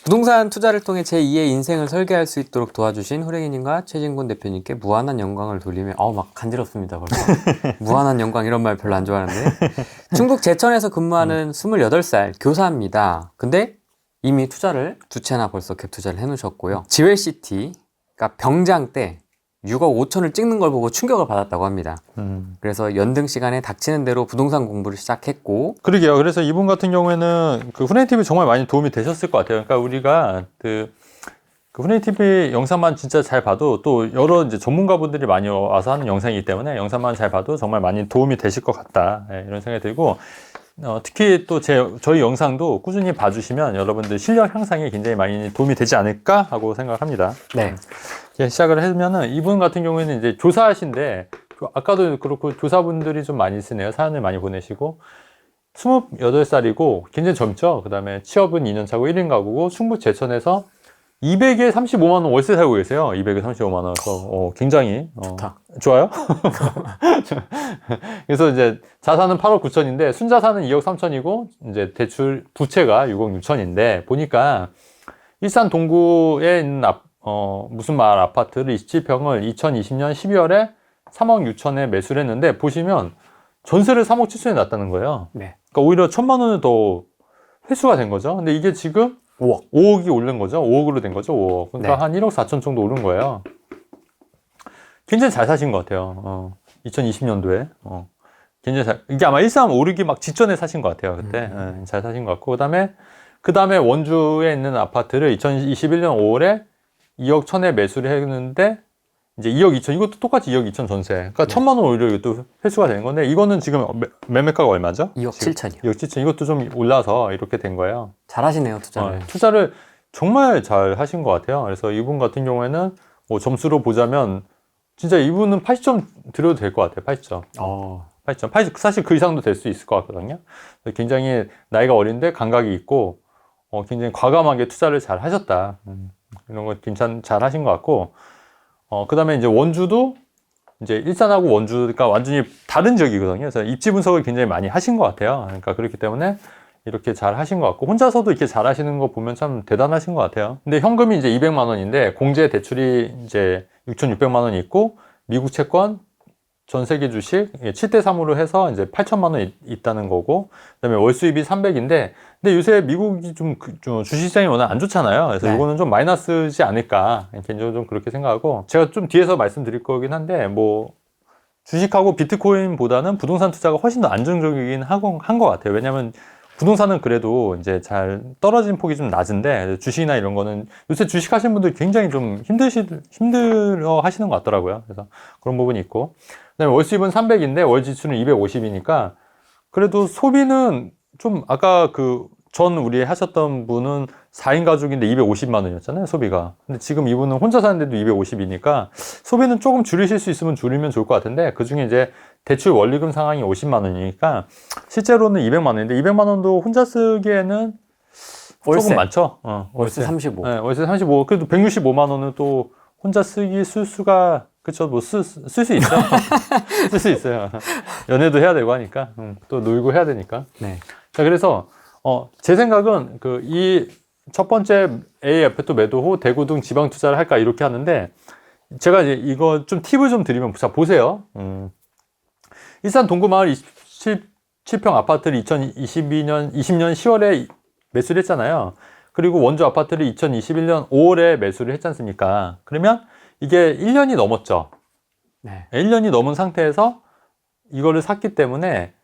부동산 투자를 통해 제2의 인생을 설계할 수 있도록 도와주신 호랭이님과 최진곤 대표님께 무한한 영광을 돌리며 막 간지럽습니다 벌써. 무한한 영광 이런 말 별로 안 좋아하는데 충북 제천에서 근무하는 28살 교사입니다. 근데 이미 투자를 두 채나 벌써 갭 투자를 해놓으셨고요. 지웰시티, 그러니까 병장 때 6억 5천을 찍는 걸 보고 충격을 받았다고 합니다. 그래서 연등 시간에 닥치는 대로 부동산 공부를 시작했고. 그러게요. 그래서 이분 같은 경우에는 그 후네이티비 정말 많이 도움이 되셨을 것 같아요. 그러니까 우리가 그 후네이티비 영상만 진짜 잘 봐도 또 여러 이제 전문가분들이 많이 와서 하는 영상이기 때문에 영상만 잘 봐도 정말 많이 도움이 되실 것 같다. 네, 이런 생각이 들고 특히 또 저희 영상도 꾸준히 봐주시면 여러분들 실력 향상에 굉장히 많이 도움이 되지 않을까 하고 생각합니다. 네. 시작을 하면은 이분 같은 경우에는 이제 조사하신데 아까도 그렇고 조사분들이 좀 많이 쓰네요. 사연을 많이 보내시고 28살이고 굉장히 젊죠. 그 다음에 취업은 2년 차고 1인 가구고 충북 제천에서 200에 35만 원 월세 살고 계세요. 200에 35만 원에서 굉장히 좋다. 좋아요. 그래서 이제 자산은 8억 9천인데 순자산은 2억 3천이고 이제 대출 부채가 6억 6천인데 보니까 일산 동구에 있는 무슨 마을 아파트를 27평을 2020년 12월에 3억 6천에 매수를 했는데 보시면 전세를 3억 7천에 놨다는 거예요. 네. 그러니까 오히려 1,000만 원을 더 회수가 된 거죠. 근데 이게 지금 5억이 오른 거죠. 5억으로 된 거죠. 5억. 그러니까 네. 한 1억 4천 정도 오른 거예요. 굉장히 잘 사신 것 같아요. 2020년도에. 굉장히 이게 아마 1.3 오르기 막 직전에 사신 것 같아요. 그때. 잘 사신 것 같고. 그 다음에 원주에 있는 아파트를 2021년 5월에 2억 1천에 매수를 했는데 이제 2억 2천, 이것도 똑같이 2억 2천 전세. 그러니까 1,000만 원 오히려 이것도 회수가 되는 건데, 이거는 지금 매매가가 얼마죠? 2억 7천이요. 2억 7천. 이것도 좀 올라서 이렇게 된 거예요. 잘하시네요, 투자를. 투자를 정말 잘 하신 것 같아요. 그래서 이분 같은 경우에는 점수로 보자면, 진짜 이분은 80점 드려도 될 것 같아요. 80점. 80점. 사실 그 이상도 될 수 있을 것 같거든요. 굉장히 나이가 어린데 감각이 있고, 굉장히 과감하게 투자를 잘 하셨다. 이런 거 잘 하신 것 같고, 그 다음에 이제 원주도 이제 일산하고 원주가 완전히 다른 지역이거든요. 그래서 입지 분석을 굉장히 많이 하신 것 같아요. 그러니까 그렇기 때문에 이렇게 잘 하신 것 같고, 혼자서도 이렇게 잘 하시는 거 보면 참 대단하신 것 같아요. 근데 현금이 이제 200만 원인데, 공제 대출이 이제 6,600만 원이 있고, 미국 채권, 전 세계 주식 7대3으로 해서 이제 8천만 원 있다는 거고, 그다음에 월 수입이 300인데, 근데 요새 미국이 좀 주식시장이 워낙 안 좋잖아요. 그래서 네. 이거는 좀 마이너스지 않을까, 개인적으로 좀 그렇게 생각하고, 제가 좀 뒤에서 말씀드릴 거긴 한데, 뭐 주식하고 비트코인보다는 부동산 투자가 훨씬 더 안정적이긴 한 것 같아요. 왜냐하면 부동산은 그래도 이제 잘 떨어진 폭이 좀 낮은데, 주식이나 이런 거는 요새 주식 하시는 분들 굉장히 좀 힘들어 하시는 것 같더라고요. 그래서 그런 부분이 있고, 그다음에 월 수입은 300인데 월 지출은 250이니까 그래도 소비는 좀 아까 우리 하셨던 분은 4인 가족인데 250만 원이었잖아요, 소비가. 근데 지금 이분은 혼자 사는데도 250이니까 소비는 조금 줄이실 수 있으면 줄이면 좋을 것 같은데, 그 중에 이제 대출 원리금 상환이 50만 원이니까 실제로는 200만 원인데 200만 원도 혼자 쓰기에는 월세. 조금 많죠. 월세 35. 네, 월세 35. 그래도 165만 원은 또 혼자 쓸 수가, 그쵸, 뭐 쓸 수 있죠. 쓸 수 있어요. 연애도 해야 되고 하니까, 또 놀고 해야 되니까. 네. 자, 그래서 제 생각은 이 첫 번째 AF도 매도 후 대구 등 지방 투자를 할까 이렇게 하는데, 제가 이제 이거 좀 팁을 좀 드리면, 자 보세요. 일산 동구마을 27평 아파트를 2020년 10월에 매수를 했잖아요. 그리고 원주 아파트를 2021년 5월에 매수를 했지 않습니까? 그러면 이게 1년이 넘었죠. 네. 1년이 넘은 상태에서 이거를 샀기 때문에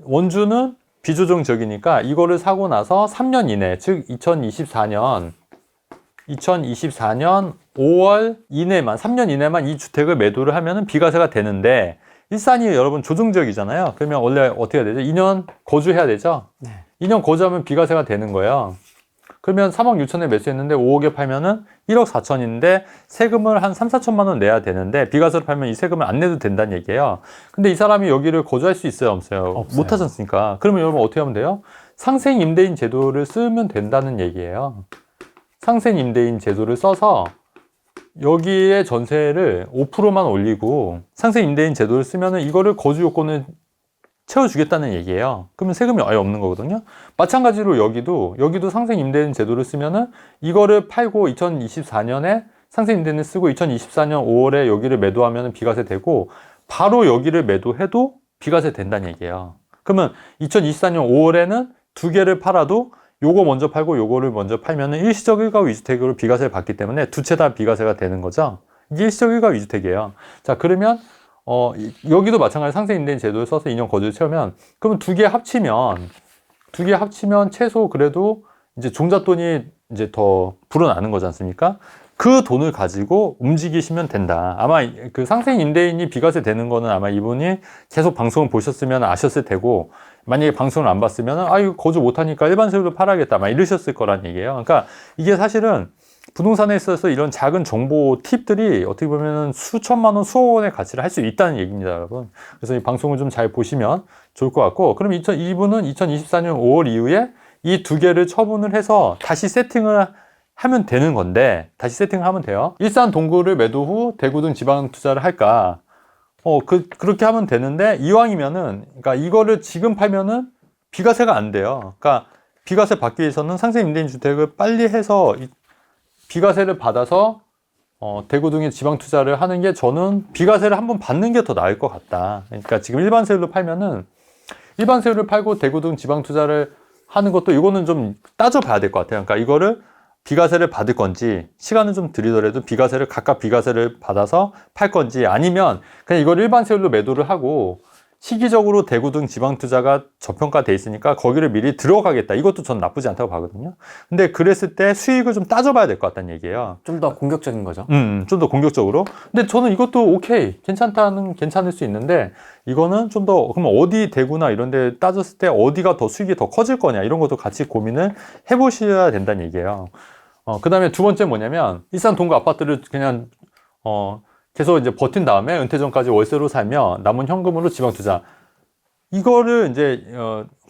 원주는 비조정적이니까 이거를 사고 나서 3년 이내, 즉 2024년 5월 이내만, 3년 이내만 이 주택을 매도를 하면은 비과세가 되는데, 일산이 여러분 조정적이잖아요. 그러면 원래 어떻게 해야 되죠? 2년 거주해야 되죠? 네. 2년 거주하면 비과세가 되는 거예요. 그러면 3억 6천에 매수했는데 5억에 팔면은 1억 4천인데 세금을 한 3, 4천만 원 내야 되는데, 비과세로 팔면 이 세금을 안 내도 된다는 얘기예요. 근데 이 사람이 여기를 거주할 수 있어요, 없어요? 못 하지 않습니까? 그러면 여러분 어떻게 하면 돼요? 상생 임대인 제도를 쓰면 된다는 얘기예요. 상생 임대인 제도를 써서 여기에 전세를 5%만 올리고 상생 임대인 제도를 쓰면은 이거를 거주 요건을 채워주겠다는 얘기예요. 그러면 세금이 아예 없는 거거든요. 마찬가지로 여기도 상생 임대인 제도를 쓰면은 이거를 팔고 2024년에 상생 임대인을 쓰고 2024년 5월에 여기를 매도하면 비과세 되고 바로 여기를 매도해도 비과세 된다는 얘기예요. 그러면 2024년 5월에는 두 개를 팔아도 요거 먼저 팔고 요거를 먼저 팔면은 일시적 1가구 2주택으로 비과세를 받기 때문에 두 채 다 비과세가 되는 거죠. 이게 일시적 1가구 2주택이에요. 자, 그러면 여기도 마찬가지 상생 임대인 제도를 써서 2년 거주를 채우면 그러면 두 개 합치면 최소 그래도 이제 종잣돈이 이제 더 불어나는 거지 않습니까? 그 돈을 가지고 움직이시면 된다. 아마 그 상생 임대인이 비과세 되는 거는 아마 이분이 계속 방송을 보셨으면 아셨을 테고, 만약에 방송을 안 봤으면 이거 거주 못하니까 일반 세율로 팔아야겠다 막 이러셨을 거란 얘기예요. 그러니까 이게 사실은 부동산에 있어서 이런 작은 정보 팁들이 어떻게 보면 수천만 원, 수억 원의 가치를 할 수 있다는 얘기입니다, 여러분. 그래서 이 방송을 좀 잘 보시면 좋을 것 같고, 그럼 이분은 2024년 5월 이후에 이 두 개를 처분을 해서 다시 세팅을 하면 되는 건데, 다시 세팅하면 돼요. 일산 동구를 매도 후 대구 등 지방 투자를 할까? 그렇게 하면 되는데, 이왕이면은, 그러니까 이거를 지금 팔면은 비과세가 안 돼요. 그러니까 비과세 받기 위해서는 상생 임대인 주택을 빨리 해서 비과세를 받아서 대구 등의 지방 투자를 하는 게, 저는 비과세를 한번 받는 게 더 나을 것 같다. 그러니까 지금 일반 세율로 팔면은 일반 세율을 팔고 대구 등 지방 투자를 하는 것도 이거는 좀 따져봐야 될 것 같아요. 그러니까 이거를 비과세를 받을 건지, 시간은 좀 들이더라도 각각 비과세를 받아서 팔 건지, 아니면 그냥 이걸 일반 세율로 매도를 하고 시기적으로 대구 등 지방 투자가 저평가돼 있으니까 거기를 미리 들어가겠다. 이것도 전 나쁘지 않다고 봐거든요. 근데 그랬을 때 수익을 좀 따져봐야 될 것 같다는 얘기예요. 좀 더 공격적인 거죠. 좀 더 공격적으로. 근데 저는 이것도 오케이, 괜찮을 수 있는데, 이거는 좀 더, 그럼 어디 대구나 이런 데 따졌을 때 어디가 더 수익이 더 커질 거냐, 이런 것도 같이 고민을 해보셔야 된다는 얘기예요. 그 다음에 두 번째 뭐냐면, 일산 동구 아파트를 그냥, 계속 이제 버틴 다음에 은퇴 전까지 월세로 살며 남은 현금으로 지방 투자. 이거를 이제,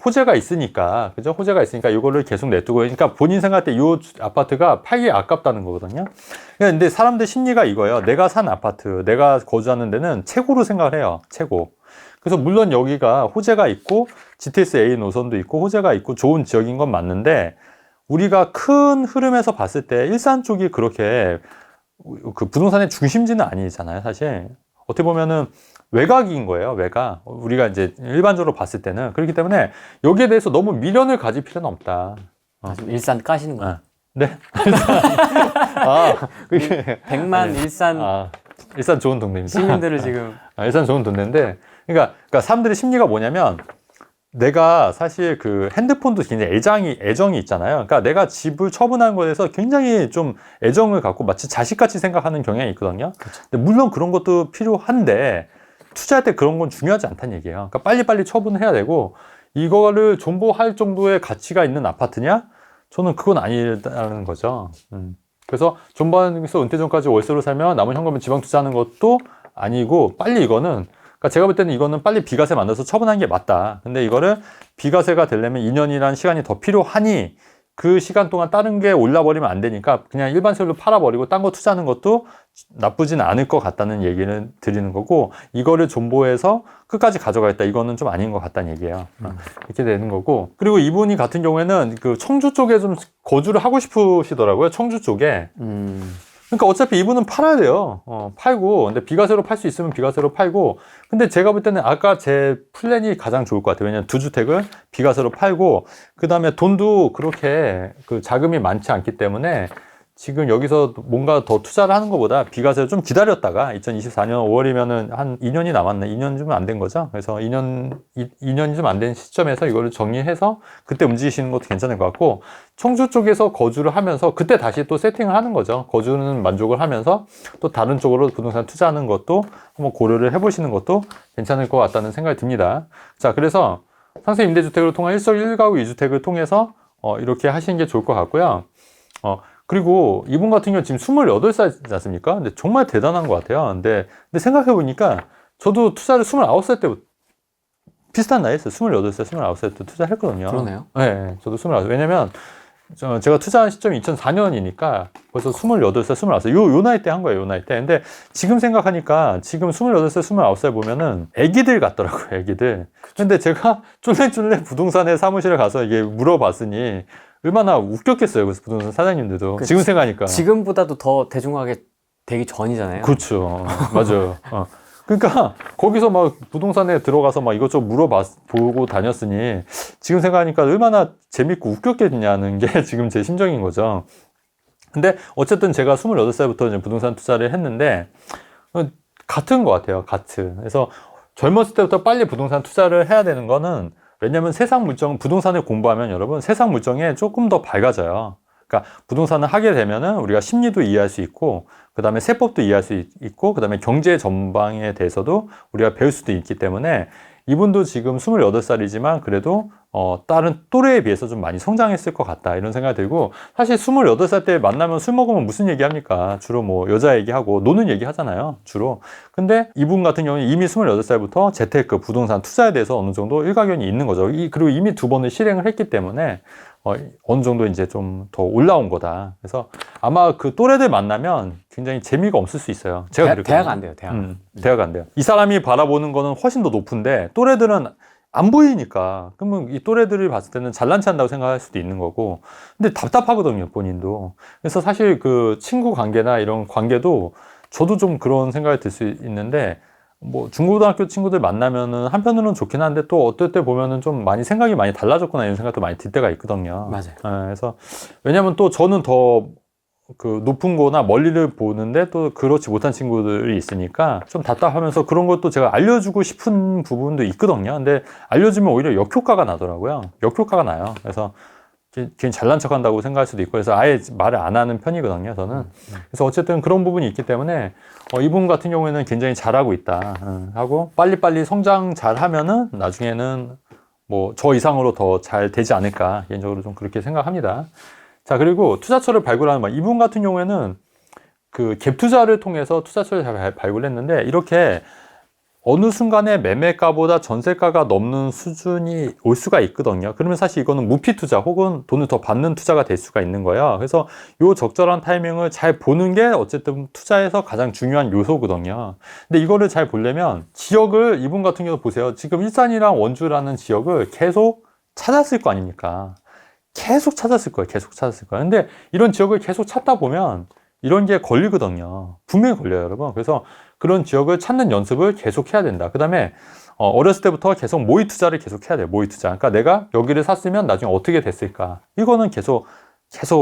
호재가 있으니까, 그죠? 호재가 있으니까 이거를 계속 냅두고, 그러니까 본인 생각할 때 이 아파트가 팔기 아깝다는 거거든요. 근데 사람들 심리가 이거예요. 내가 산 아파트, 내가 거주하는 데는 최고로 생각을 해요. 최고. 그래서 물론 여기가 호재가 있고, GTS A 노선도 있고, 호재가 있고, 좋은 지역인 건 맞는데, 우리가 큰 흐름에서 봤을 때 일산 쪽이 그렇게 그 부동산의 중심지는 아니잖아요, 사실. 어떻게 보면은 외곽인 거예요, 외곽. 우리가 이제 일반적으로 봤을 때는. 그렇기 때문에 여기에 대해서 너무 미련을 가질 필요는 없다. 지금 일산 까시는 거예요. 네. 그게. 백만 네. 일산 일산 좋은 동네입니다. 시민들을 지금. 일산 좋은 동네인데, 그러니까 사람들의 심리가 뭐냐면, 내가 사실 그 핸드폰도 굉장히 애정이 있잖아요. 그러니까 내가 집을 처분한 거에 대해서 굉장히 좀 애정을 갖고 마치 자식같이 생각하는 경향이 있거든요. 그렇죠. 근데 물론 그런 것도 필요한데, 투자할 때 그런 건 중요하지 않다는 얘기예요. 그러니까 빨리빨리 처분을 해야 되고, 이거를 존버할 정도의 가치가 있는 아파트냐? 저는 그건 아니라는 거죠. 그래서 존버하면서 은퇴 전까지 월세로 살면 남은 현금을 지방 투자하는 것도 아니고, 빨리 이거는, 그러니까 제가 볼 때는 이거는 빨리 비과세 만들어서 처분하는 게 맞다. 근데 이거를 비과세가 되려면 2년이라는 시간이 더 필요하니, 그 시간 동안 다른 게 올라버리면 안 되니까 그냥 일반 세율로 팔아버리고 딴 거 투자하는 것도 나쁘진 않을 것 같다는 얘기를 드리는 거고, 이거를 존버해서 끝까지 가져가겠다, 이거는 좀 아닌 것 같다는 얘기예요. 이렇게 되는 거고, 그리고 이분이 같은 경우에는 그 청주 쪽에 좀 거주를 하고 싶으시더라고요. 청주 쪽에. 그러니까 어차피 이분은 팔아야 돼요. 팔고, 근데 비과세로 팔 수 있으면 비과세로 팔고, 근데 제가 볼 때는 아까 제 플랜이 가장 좋을 것 같아요. 왜냐면 두 주택을 비과세로 팔고, 그 다음에 돈도 그렇게 그 자금이 많지 않기 때문에 지금 여기서 뭔가 더 투자를 하는 것보다 비과세를 좀 기다렸다가 2024년 5월이면은 한 2년이 남았네. 2년 좀 안 된 거죠. 그래서 2년이 좀 안 된 시점에서 이거를 정리해서 그때 움직이시는 것도 괜찮을 것 같고, 청주 쪽에서 거주를 하면서 그때 다시 또 세팅을 하는 거죠. 거주는 만족을 하면서 또 다른 쪽으로 부동산 투자하는 것도 한번 고려를 해보시는 것도 괜찮을 것 같다는 생각이 듭니다. 자, 그래서 상생 임대주택을 통한 일석 1가구 2주택을 통해서 이렇게 하시는 게 좋을 것 같고요. 그리고 이분 같은 경우는 지금 28살이지 않습니까? 근데 정말 대단한 것 같아요. 근데 생각해보니까 저도 투자를 29살 때부터 비슷한 나이였어요. 28살, 29살 때 투자했거든요. 그러네요. 네, 저도 29살. 왜냐면 제가 투자한 시점이 2004년이니까 벌써 28살, 29살. 요 나이 때 한 거예요, 요 나이 때. 근데 지금 생각하니까 지금 28살, 29살 보면은 애기들 같더라고요, 애기들. 근데 제가 쫄래쫄래 부동산에 사무실에 가서 이게 물어봤으니 얼마나 웃겼겠어요, 그 부동산 사장님들도. 지금 생각하니까. 지금보다도 더 대중화하게 되기 전이잖아요. 그렇죠. 맞아요. 그러니까 거기서 막 부동산에 들어가서 막 이것저것 물어보고 다녔으니 지금 생각하니까 얼마나 재밌고 웃겼겠냐는 게 지금 제 심정인 거죠. 근데 어쨌든 제가 28살부터 이제 부동산 투자를 했는데 같은 것 같아요. 같은. 그래서 젊었을 때부터 빨리 부동산 투자를 해야 되는 거는 왜냐면 세상 물정, 부동산을 공부하면 여러분 세상 물정에 조금 더 밝아져요. 그러니까 부동산을 하게 되면은 우리가 심리도 이해할 수 있고 그 다음에 세법도 이해할 수 있고 그 다음에 경제 전방에 대해서도 우리가 배울 수도 있기 때문에 이분도 지금 28살이지만 그래도 다른 또래에 비해서 좀 많이 성장했을 것 같다 이런 생각이 들고 사실 28살 때 만나면 술 먹으면 무슨 얘기 합니까? 주로 뭐 여자 얘기하고 노는 얘기 하잖아요 주로. 근데 이분 같은 경우는 이미 28살부터 재테크 부동산 투자에 대해서 어느 정도 일가견이 있는 거죠. 그리고 이미 2번을 실행을 했기 때문에 어느 정도 이제 좀 더 올라온 거다. 그래서 아마 그 또래들 만나면 굉장히 재미가 없을 수 있어요. 제가 대화가 안 돼요, 대화가 안 돼요. 이 사람이 바라보는 거는 훨씬 더 높은데 또래들은 안 보이니까 그러면 이 또래들이 봤을 때는 잘난 체 한다고 생각할 수도 있는 거고 근데 답답하거든요, 본인도. 그래서 사실 그 친구 관계나 이런 관계도 저도 좀 그런 생각이 들 수 있는데 뭐 중고등학교 친구들 만나면은 한편으로는 좋긴 한데 또 어떨 때 보면은 좀 많이 생각이 많이 달라졌구나 이런 생각도 많이 들 때가 있거든요. 맞아요. 그래서 왜냐면 또 저는 더 그 높은 거나 멀리를 보는데 또 그렇지 못한 친구들이 있으니까 좀 답답하면서 그런 것도 제가 알려주고 싶은 부분도 있거든요. 근데 알려주면 오히려 역효과가 나더라고요. 역효과가 나요. 그래서 괜히 잘난 척 한다고 생각할 수도 있고 그래서 아예 말을 안 하는 편이거든요, 저는. 그래서 어쨌든 그런 부분이 있기 때문에 이분 같은 경우에는 굉장히 잘하고 있다 하고 빨리빨리 성장 잘 하면은 나중에는 뭐 저 이상으로 더 잘 되지 않을까 개인적으로 좀 그렇게 생각합니다. 자, 그리고 투자처를 발굴하는 이분 같은 경우에는 그 갭 투자를 통해서 투자처를 잘 발굴했는데 이렇게 어느 순간에 매매가보다 전세가가 넘는 수준이 올 수가 있거든요. 그러면 사실 이거는 무피 투자 혹은 돈을 더 받는 투자가 될 수가 있는 거예요. 그래서 요 적절한 타이밍을 잘 보는 게 어쨌든 투자에서 가장 중요한 요소거든요. 근데 이거를 잘 보려면 지역을 이분 같은 경우 보세요. 지금 일산이랑 원주라는 지역을 계속 찾았을 거 아닙니까? 계속 찾았을 거예요. 계속 찾았을 거예요. 근데 이런 지역을 계속 찾다 보면 이런 게 걸리거든요. 분명히 걸려요, 여러분. 그래서 그런 지역을 찾는 연습을 계속 해야 된다. 그 다음에 어렸을 때부터 계속 모의 투자를 계속 해야 돼요. 모의 투자. 그러니까 내가 여기를 샀으면 나중에 어떻게 됐을까? 이거는 계속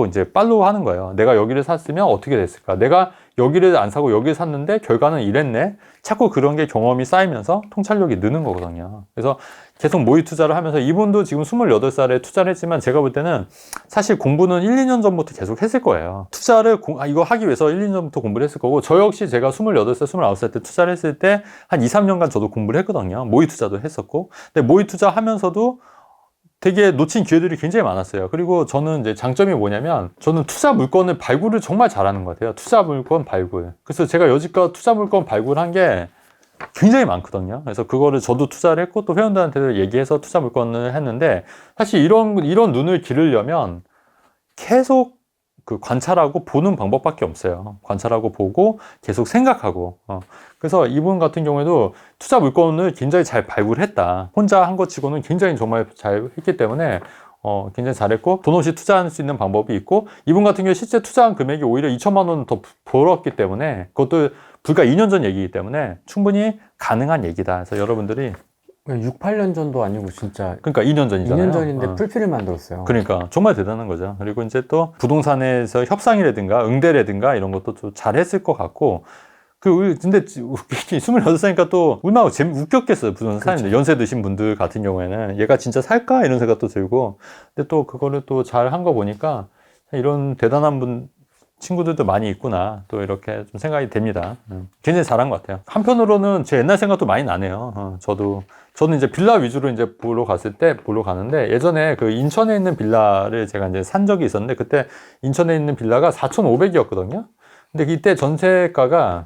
이제 팔로우 하는 거예요. 내가 여기를 샀으면 어떻게 됐을까? 내가 여기를 안 사고 여기를 샀는데 결과는 이랬네. 자꾸 그런 게 경험이 쌓이면서 통찰력이 느는 거거든요. 그래서 계속 모의 투자를 하면서 이분도 지금 28살에 투자를 했지만 제가 볼 때는 사실 공부는 1, 2년 전부터 계속 했을 거예요. 투자를 이거 하기 위해서 1, 2년 전부터 공부를 했을 거고 저 역시 제가 28살, 29살 때 투자를 했을 때 한 2, 3년간 저도 공부를 했거든요. 모의 투자도 했었고. 근데 모의 투자 하면서도 되게 놓친 기회들이 굉장히 많았어요. 그리고 저는 이제 장점이 뭐냐면 저는 투자 물건을 발굴을 정말 잘하는 것 같아요. 투자 물건 발굴. 그래서 제가 여지껏 투자 물건 발굴한 게 굉장히 많거든요. 그래서 그거를 저도 투자를 했고 또 회원들한테도 얘기해서 투자 물건을 했는데 사실 이런 눈을 기르려면 계속 그 관찰하고 보는 방법밖에 없어요. 관찰하고 보고 계속 생각하고. 그래서 이분 같은 경우에도 투자 물건을 굉장히 잘 발굴했다. 혼자 한 것 치고는 굉장히 정말 잘 했기 때문에 굉장히 잘했고 돈 없이 투자할 수 있는 방법이 있고 이분 같은 경우에 실제 투자한 금액이 오히려 2천만 원 더 벌었기 때문에 그것도 불과 2년 전 얘기이기 때문에 충분히 가능한 얘기다. 그래서 여러분들이 6, 8년 전도 아니고 진짜 그러니까 2년 전이잖아요. 2년 전인데 풀피를 만들었어요. 그러니까 정말 대단한 거죠. 그리고 이제 또 부동산에서 협상이라든가 응대라든가 이런 것도 좀 잘했을 것 같고 근데 28살이니까 또 얼마나 웃겼겠어요. 부동산 사는데 연세 드신 분들 같은 경우에는 얘가 진짜 살까 이런 생각도 들고 근데 또 그거를 또 잘 한 거 보니까 이런 대단한 친구들도 많이 있구나 또 이렇게 좀 생각이 됩니다. 굉장히 잘한 것 같아요. 한편으로는 제 옛날 생각도 많이 나네요. 저는 이제 빌라 위주로 이제 보러 가는데 예전에 그 인천에 있는 빌라를 제가 이제 산 적이 있었는데 그때 인천에 있는 빌라가 4,500이었거든요. 근데 이때 전세가가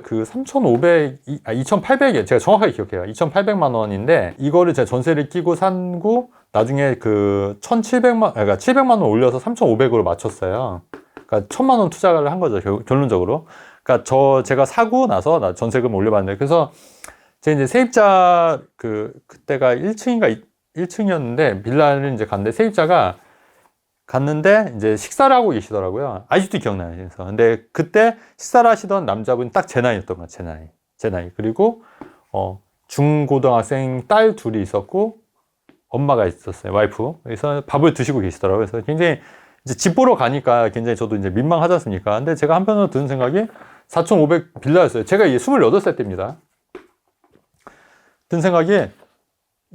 그 2,800이에요. 제가 정확하게 기억해요. 2,800만 원인데 이거를 제가 전세를 끼고 산고 나중에 그 1,700만, 그러니까 700만 원 올려서 3,500으로 맞췄어요. 그러니까 1,000만 원 투자를 한 거죠, 결론적으로. 그러니까 제가 사고 나서 나 전세금 올려봤는데, 그래서 제 이제 세입자 그때가 1층이었는데 빌라를 이제 갔는데 세입자가 갔는데 이제 식사를 하고 계시더라고요. 아직도 기억나요. 그래서 근데 그때 식사를 하시던 남자분이 딱 제 나이였던 거예요. 제 나이. 그리고 중고등학생 딸 둘이 있었고 엄마가 있었어요. 와이프. 그래서 밥을 드시고 계시더라고요. 그래서 굉장히 이제 집 보러 가니까 굉장히 저도 이제 민망하지 않습니까? 근데 제가 한편으로 드는 생각이 4,500 빌라였어요. 제가 이게 28살 때입니다. 든 생각이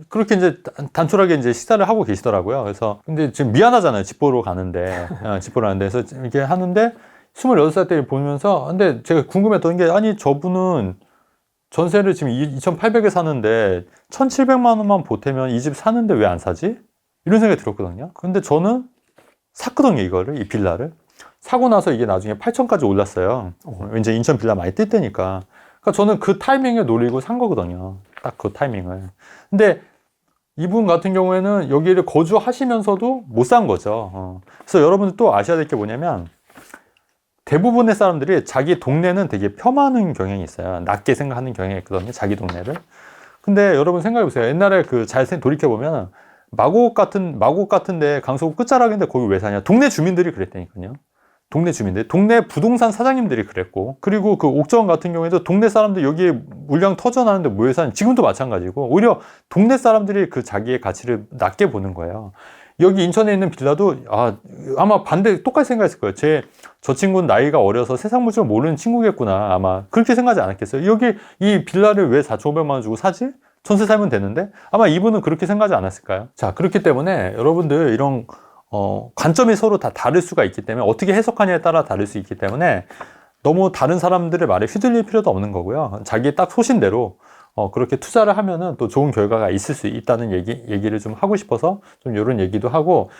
그렇게 이제 단촐하게 이제 식사를 하고 계시더라고요. 그래서 근데 지금 미안하잖아요. 집 보러 가는데. 집 보러 가는데. 그래서 이렇게 하는데 28살 때 보면서 근데 제가 궁금했던 게 아니 저분은 전세를 지금 2,800에 사는데 1,700만 원만 보태면 이 집 사는데 왜 안 사지? 이런 생각이 들었거든요. 근데 저는 샀거든요, 이거를, 이 빌라를. 사고 나서 이게 나중에 8,000까지 올랐어요. 왠지 인천 빌라 많이 뜰 때니까. 그러니까 저는 그 타이밍을 노리고 산 거거든요. 딱 그 타이밍을. 근데 이분 같은 경우에는 여기를 거주하시면서도 못 산 거죠. 그래서 여러분들 또 아셔야 될 게 뭐냐면 대부분의 사람들이 자기 동네는 되게 폄하하는 경향이 있어요. 낮게 생각하는 경향이 있거든요. 자기 동네를. 근데 여러분 생각해 보세요. 옛날에 잘 돌이켜 보면 마곡 같은데 강서구 끝자락인데 거기 왜 사냐? 동네 주민들이 그랬다니까요. 동네 주민들, 동네 부동산 사장님들이 그랬고, 그리고 그 옥정 같은 경우에도 동네 사람들 여기에 물량 터져나는데 뭐 왜 사냐? 지금도 마찬가지고, 오히려 동네 사람들이 그 자기의 가치를 낮게 보는 거예요. 여기 인천에 있는 빌라도 아마 반대 똑같이 생각했을 거예요. 저 친구는 나이가 어려서 세상 물정을 모르는 친구겠구나. 아마 그렇게 생각하지 않았겠어요. 여기 이 빌라를 왜 4,500만 원 주고 사지? 전세 살면 되는데? 아마 이분은 그렇게 생각하지 않았을까요? 자, 그렇기 때문에 여러분들 이런 관점이 서로 다 다를 수가 있기 때문에 어떻게 해석하냐에 따라 다를 수 있기 때문에 너무 다른 사람들의 말에 휘둘릴 필요도 없는 거고요. 자기의 딱 소신대로 그렇게 투자를 하면은 또 좋은 결과가 있을 수 있다는 얘기를 좀 하고 싶어서 좀 이런 얘기도 하고,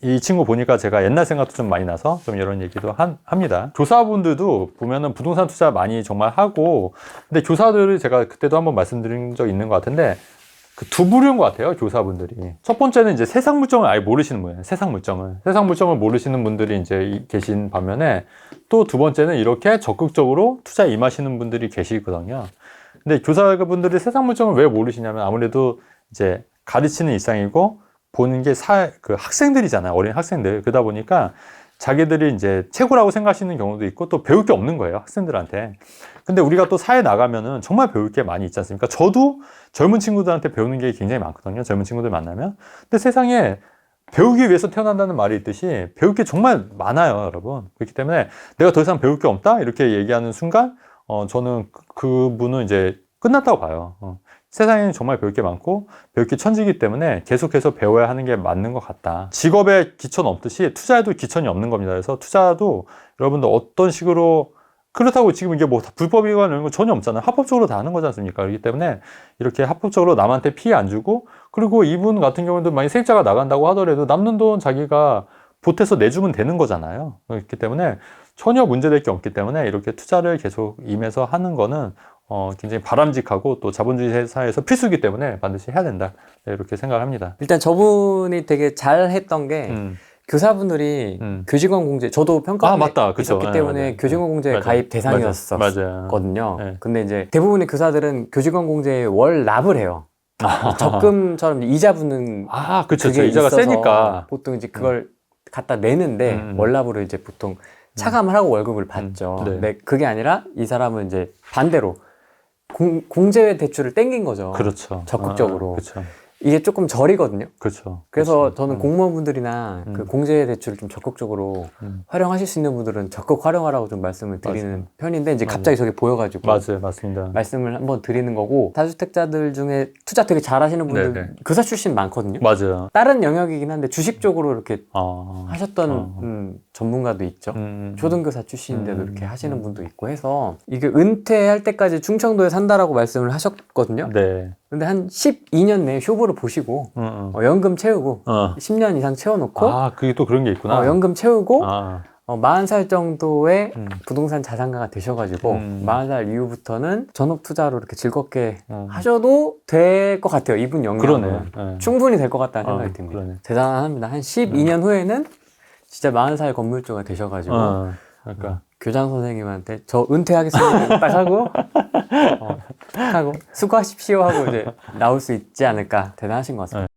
이 친구 보니까 제가 옛날 생각도 좀 많이 나서 좀 이런 얘기도 합니다. 교사분들도 보면은 부동산 투자 많이 정말 하고, 근데 교사들을 제가 그때도 한번 말씀드린 적 있는 것 같은데 그 두 부류인 것 같아요, 교사분들이. 첫 번째는 이제 세상 물정을 아예 모르시는 거예요. 세상 물정을 모르시는 분들이 이제 계신 반면에 또 두 번째는 이렇게 적극적으로 투자에 임하시는 분들이 계시거든요. 근데 교사분들이 세상 물정을 왜 모르시냐면 아무래도 이제 가르치는 일상이고 보는 게 학생들이잖아요. 어린 학생들. 그러다 보니까 자기들이 이제 최고라고 생각하시는 경우도 있고 또 배울 게 없는 거예요, 학생들한테. 근데 우리가 또 사회 나가면은 정말 배울 게 많이 있지 않습니까? 저도 젊은 친구들한테 배우는 게 굉장히 많거든요. 젊은 친구들 만나면. 근데 세상에 배우기 위해서 태어난다는 말이 있듯이 배울 게 정말 많아요, 여러분. 그렇기 때문에 내가 더 이상 배울 게 없다? 이렇게 얘기하는 순간, 저는 그분은 이제 끝났다고 봐요. 세상에는 정말 배울 게 많고 배울 게 천지이기 때문에 계속해서 배워야 하는 게 맞는 것 같다. 직업에 기초는 없듯이 투자에도 기초는 없는 겁니다. 그래서 투자도 여러분들 어떤 식으로, 그렇다고 지금 이게 뭐 불법이거나 이런 거 전혀 없잖아요. 합법적으로 다 하는 거지 않습니까? 그렇기 때문에 이렇게 합법적으로 남한테 피해 안 주고, 그리고 이분 같은 경우도 만약 세입자가 나간다고 하더라도 남는 돈 자기가 보태서 내주면 되는 거잖아요. 그렇기 때문에 전혀 문제될 게 없기 때문에 이렇게 투자를 계속 임해서 하는 거는 굉장히 바람직하고 또 자본주의 사회에서 필수이기 때문에 반드시 해야 된다. 네, 이렇게 생각합니다. 일단 저분이 되게 잘 했던 게 교사분들이 교직원 공제, 저도 평가원에 맞다. 그쵸. 있었기 때문에 맞아요. 교직원 공제 맞아요. 가입 대상이었었거든요. 네. 근데 이제 대부분의 교사들은 교직원 공제에 월 납을 해요. 적금처럼 이자 붙는 그쵸. 그게 이자가 있어서 세니까. 보통 이제 그걸 갖다 내는데 월납으로 이제 보통 차감을 하고 월급을 받죠. 네. 근데 그게 아니라 이 사람은 이제 반대로 공제 대출을 땡긴 거죠. 그렇죠. 적극적으로. 그렇죠. 이게 조금 저리거든요. 그렇죠. 그래서 그렇죠. 저는 공무원분들이나 그 공제 대출을 좀 적극적으로 활용하실 수 있는 분들은 적극 활용하라고 좀 말씀을 드리는 맞아요. 편인데 이제 갑자기 저게 보여가지고 맞아요. 맞습니다. 말씀을 한번 드리는 거고, 다주택자들 중에 투자 되게 잘하시는 분들 네네. 교사 출신 많거든요. 맞아요. 다른 영역이긴 한데 주식 쪽으로 이렇게 하셨던 아. 전문가도 있죠. 초등교사 출신인데도 이렇게 하시는 분도 있고 해서 이게 은퇴할 때까지 충청도에 산다라고 말씀을 하셨거든요. 네. 근데 한 12년 내에 쇼부를 보시고 연금 채우고 10년 이상 채워놓고 그게 또 그런 게 있구나. 연금 채우고 40살 정도의 음. 부동산 자산가가 되셔가지고 40살 이후부터는 전업 투자로 이렇게 즐겁게 하셔도 될 것 같아요. 이분 그러네. 역량은 충분히 될 것 같다는 생각이 듭니다. 그러네. 대단합니다. 한 12년 후에는 진짜 40살 건물주가 되셔가지고 그러니까. 교장 선생님한테 저 은퇴하겠습니다 딱 하고 딱 하고 수고하십시오 하고 이제 나올 수 있지 않을까. 대단하신 것 같습니다.